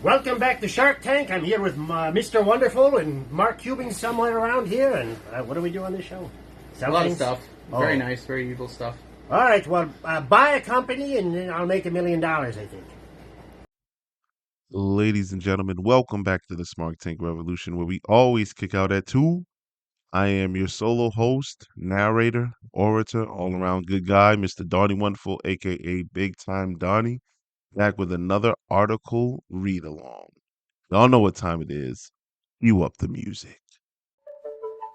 Welcome back to Shark Tank. I'm here with Mr. Wonderful and Mark Cuban somewhere around here. And what do we do on this show? A lot of stuff. Very nice, very evil stuff. All right. Well, buy a company and then I'll make $1 million, I think. Ladies and gentlemen, welcome back to the Smart Tank Revolution, where we always kick out at 2. I am your solo host, narrator, orator, all around good guy, Mr. Donnie Wonderful, aka Big Time Donnie, back with another article read along. Y'all know what time it is. Cue up the music.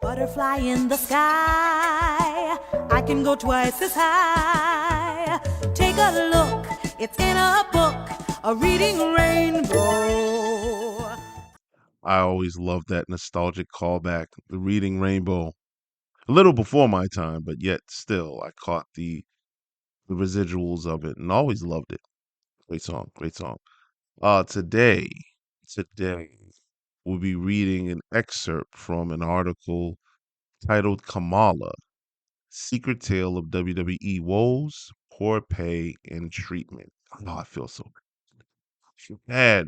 Butterfly in the sky, I can go twice as high. Take a look, it's in a book, a reading rainbow. I always loved that nostalgic callback, the Reading Rainbow. A little before my time, but yet still, I caught the residuals of it and always loved it. Great song, great song. Today, we'll be reading an excerpt from an article titled Kamala, Secret Tale of WWE Woes, Poor Pay, and Treatment. Oh, I feel so bad.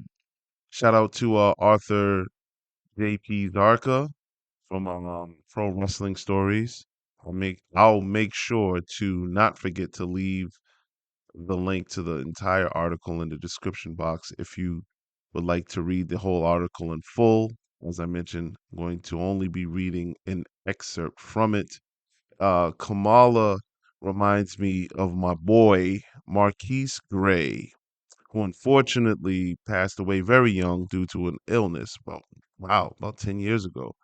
Shout out to Arthur J.P. Zarka from Pro Wrestling Stories. I'll make sure to not forget to leave the link to the entire article in the description box if you would like to read the whole article in full. As I mentioned, I'm going to only be reading an excerpt from it. Kamala reminds me of my boy, Marquise Gray, who unfortunately passed away very young due to an illness. Well, wow, about 10 years ago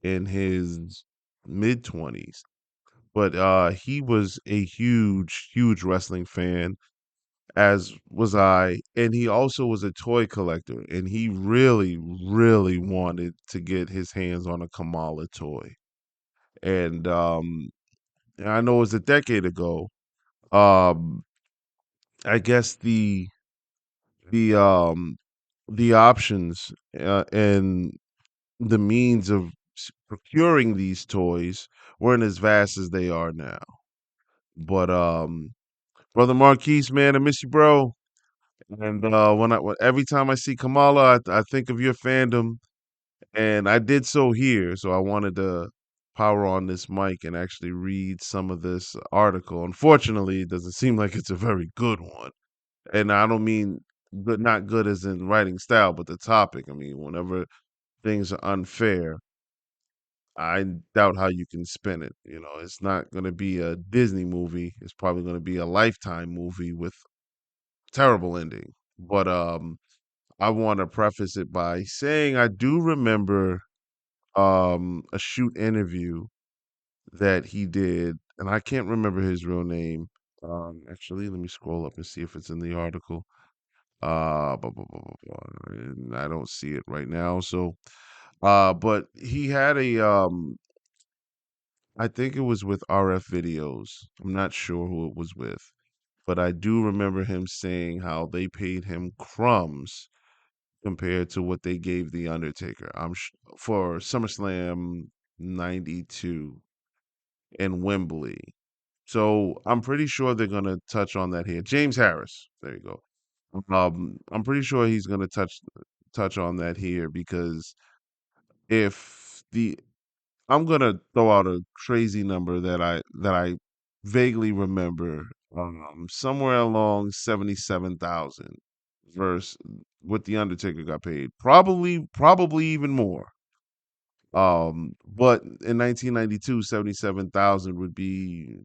in his mid 20s. But he was a huge wrestling fan, as was I, and he also was a toy collector, and he really wanted to get his hands on a Kamala toy. And I know it was a decade ago. Um, I guess the um the options and the means of procuring these toys weren't as vast as they are now. But brother Marquise, man, I miss you, bro. And every time I see Kamala, I think of your fandom, and I did so here. So I wanted to power on this mic and actually read some of this article. Unfortunately, it doesn't seem like it's a very good one, and I don't mean good, not good as in writing style, but the topic. I mean, whenever things are unfair, I doubt how you can spin it. You know, it's not going to be a Disney movie. It's probably going to be a Lifetime movie with terrible ending. But I want to preface it by saying I do remember a shoot interview that he did, and I can't remember his real name. Actually, let me scroll up and see if it's in the article. And I don't see it right now. So, but he had I think it was with RF Videos. I'm not sure who it was with, but I do remember him saying how they paid him crumbs compared to what they gave The Undertaker. For SummerSlam 92 in Wembley. So I'm pretty sure they're gonna touch on that here. James Harris, there you go. I'm pretty sure he's gonna touch on that here because if the I'm gonna throw out a crazy number that I vaguely remember, somewhere along 77,000 versus what the Undertaker got paid. Probably even more. But in 1992, 77,000 would be,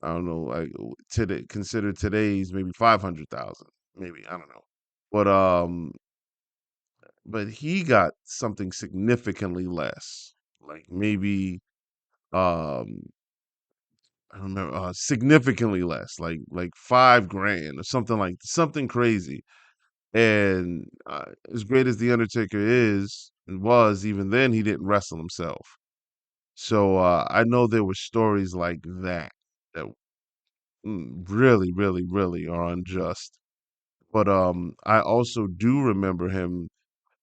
I don't know, like today considered today's maybe 500,000, maybe, I don't know. But he got something significantly less, like maybe um I don't know, significantly less, like 5 grand or something crazy. And as great as the Undertaker is and was, even then he didn't wrestle himself. So I know there were stories like that that really are unjust. But I also do remember him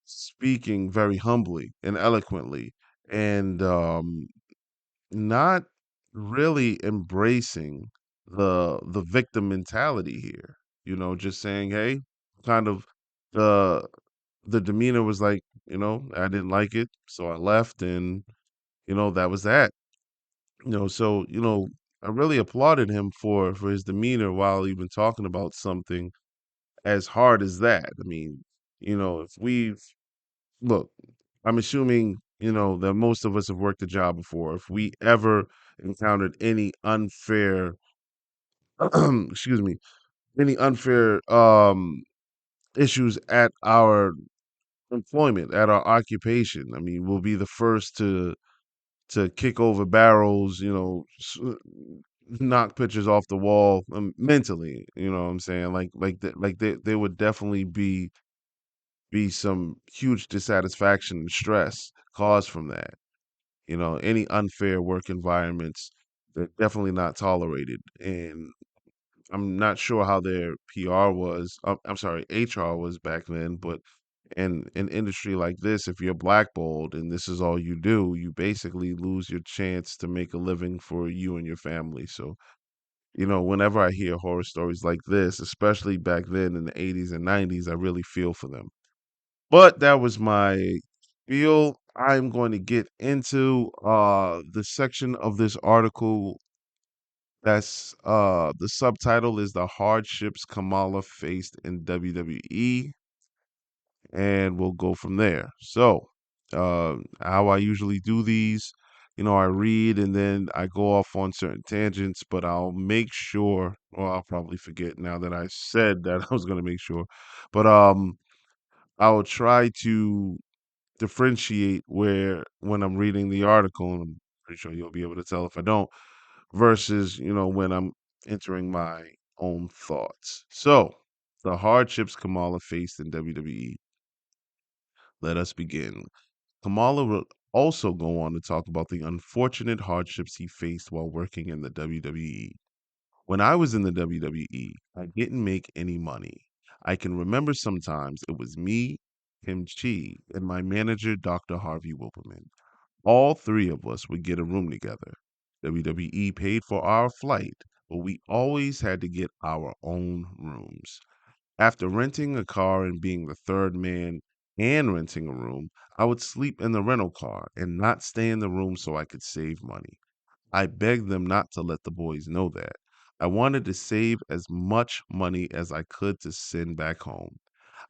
speaking very humbly and eloquently, and not really embracing the victim mentality here. You know, just saying, "Hey, kind of the the demeanor was like, I didn't like it, so I left, and that was that. So I really applauded him for his demeanor while even talking about something as hard as that. I mean, if we've look, I'm assuming, that most of us have worked a job before. If we ever encountered any unfair, excuse me, any unfair issues at our employment, at our occupation, I mean, we'll be the first to kick over barrels, knock pictures off the wall, mentally. You know what I'm saying? There would definitely be some huge dissatisfaction and stress caused from that. Any unfair work environments, they're definitely not tolerated. And I'm not sure how their PR was. I'm sorry, HR was back then, but in an industry like this, if you're blackballed and this is all you do, you basically lose your chance to make a living for you and your family. So, whenever I hear horror stories like this, especially back then in the 80s and 90s, I really feel for them. But that was my feel. I'm going to get into the section of this article that's the subtitle is The Hardships Kamala Faced in WWE, and we'll go from there. So, how I usually do these, I read and then I go off on certain tangents, but I'll make sure, well, I'll probably forget now that I said that I was going to make sure, but I'll try to differentiate where when I'm reading the article, and I'm pretty sure you'll be able to tell if I don't, versus, when I'm entering my own thoughts. So, the hardships Kamala faced in WWE. Let us begin. Kamala will also go on to talk about the unfortunate hardships he faced while working in the WWE. When I was in the WWE, I didn't make any money. I can remember sometimes it was me, Kim Chi, and my manager, Dr. Harvey Wilperman. All three of us would get a room together. WWE paid for our flight, but we always had to get our own rooms. After renting a car and being the third man and renting a room, I would sleep in the rental car and not stay in the room so I could save money. I begged them not to let the boys know that. I wanted to save as much money as I could to send back home.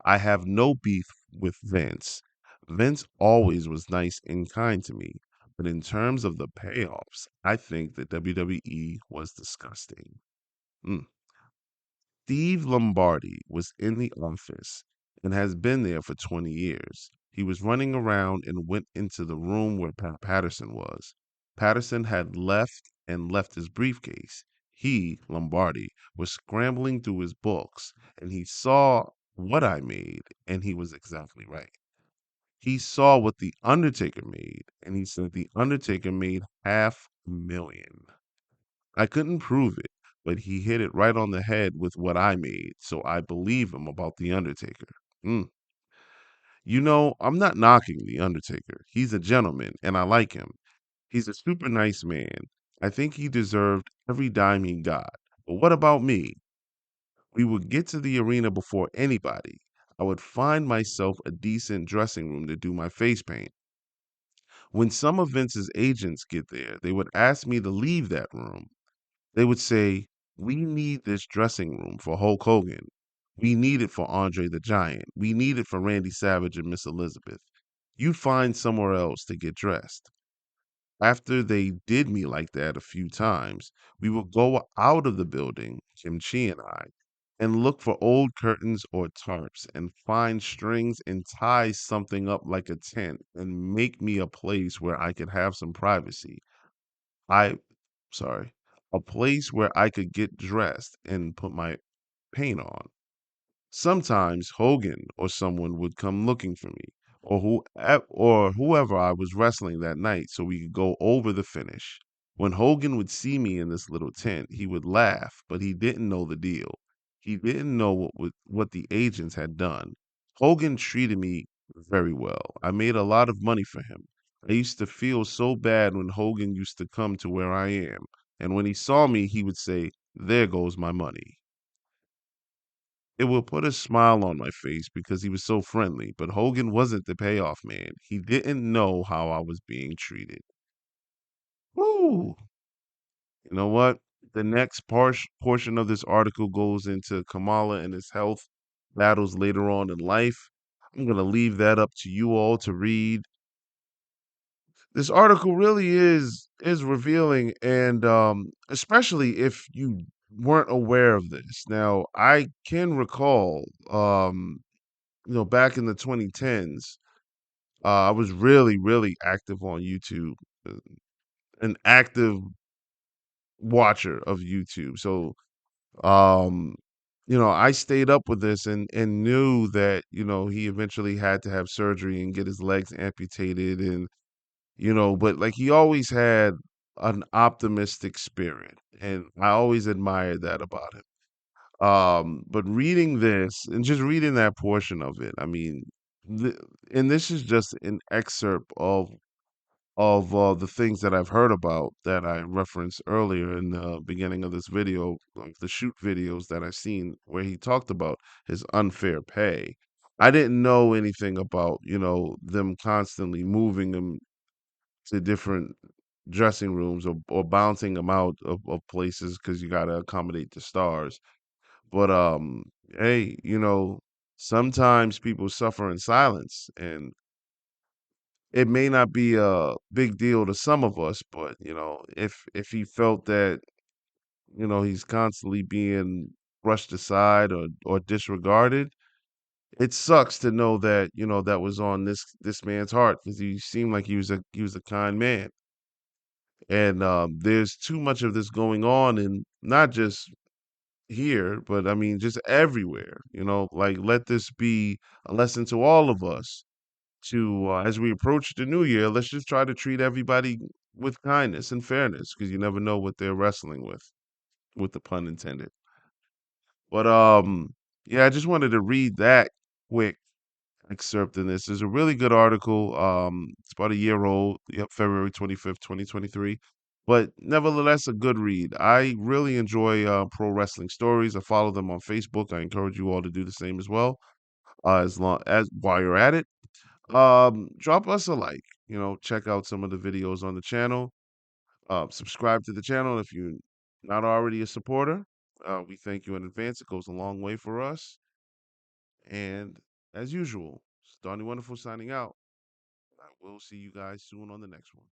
I have no beef with Vince. Vince always was nice and kind to me, but in terms of the payoffs, I think that WWE was disgusting. Mm. Steve Lombardi was in the office and has been there for 20 years. He was running around and went into the room where Pat Patterson was. Patterson had left his briefcase. He, Lombardi, was scrambling through his books and he saw what I made, and he was exactly right. He saw what The Undertaker made, and he said The Undertaker made 500,000. I couldn't prove it, but he hit it right on the head with what I made, so I believe him about The Undertaker. Mm. I'm not knocking The Undertaker. He's a gentleman, and I like him. He's a super nice man. I think he deserved every dime he got. But what about me? We would get to the arena before anybody. I would find myself a decent dressing room to do my face paint. When some of Vince's agents get there, they would ask me to leave that room. They would say, "We need this dressing room for Hulk Hogan. We need it for Andre the Giant. We need it for Randy Savage and Miss Elizabeth. You find somewhere else to get dressed." After they did me like that a few times, we would go out of the building, Kimchi and I, and look for old curtains or tarps and find strings and tie something up like a tent and make me a place where I could have some privacy. I, sorry, a place where I could get dressed and put my paint on. Sometimes Hogan or someone would come looking for me, or whoever I was wrestling that night, so we could go over the finish. When Hogan would see me in this little tent, he would laugh, but he didn't know the deal. He didn't know what the agents had done. Hogan treated me very well. I made a lot of money for him. I used to feel so bad when Hogan used to come to where I am, and when he saw me, he would say, "There goes my money." It would put a smile on my face because he was so friendly, but Hogan wasn't the payoff man. He didn't know how I was being treated. Woo! You know what? The next portion of this article goes into Kamala and his health battles later on in life. I'm going to leave that up to you all to read. This article really is revealing, and especially if you weren't aware of this. Now, I can recall, back in the 2010s, I was really active on YouTube, uh, an active watcher of YouTube. So, um, I stayed up with this and knew that, he eventually had to have surgery and get his legs amputated, and but like he always had an optimistic spirit, and I always admired that about him. But reading this and just reading that portion of it, I mean, th- and this is just an excerpt of the things that I've heard about that I referenced earlier in the beginning of this video, like the shoot videos that I've seen where he talked about his unfair pay. I didn't know anything about, them constantly moving him to different dressing rooms or bouncing them out of places because you got to accommodate the stars. But hey, sometimes people suffer in silence, and it may not be a big deal to some of us, but if he felt that he's constantly being brushed aside or disregarded, it sucks to know that that was on this man's heart because he seemed like he was a kind man. And there's too much of this going on, and not just here, but I mean just everywhere. Like, let this be a lesson to all of us to as we approach the new year. Let's just try to treat everybody with kindness and fairness because you never know what they're wrestling with the pun intended. But yeah, I just wanted to read that quick excerpt in this. Is a really good article. It's about a year old. Yep, February 25th, 2023. But nevertheless, a good read. I really enjoy pro wrestling stories. I follow them on Facebook. I encourage you all to do the same as well. As long as while you're at it, drop us a like. Check out some of the videos on the channel. Subscribe to the channel if you're not already a supporter. We thank you in advance. It goes a long way for us. And as usual, it's Donnie Wonderful signing out. I will see you guys soon on the next one.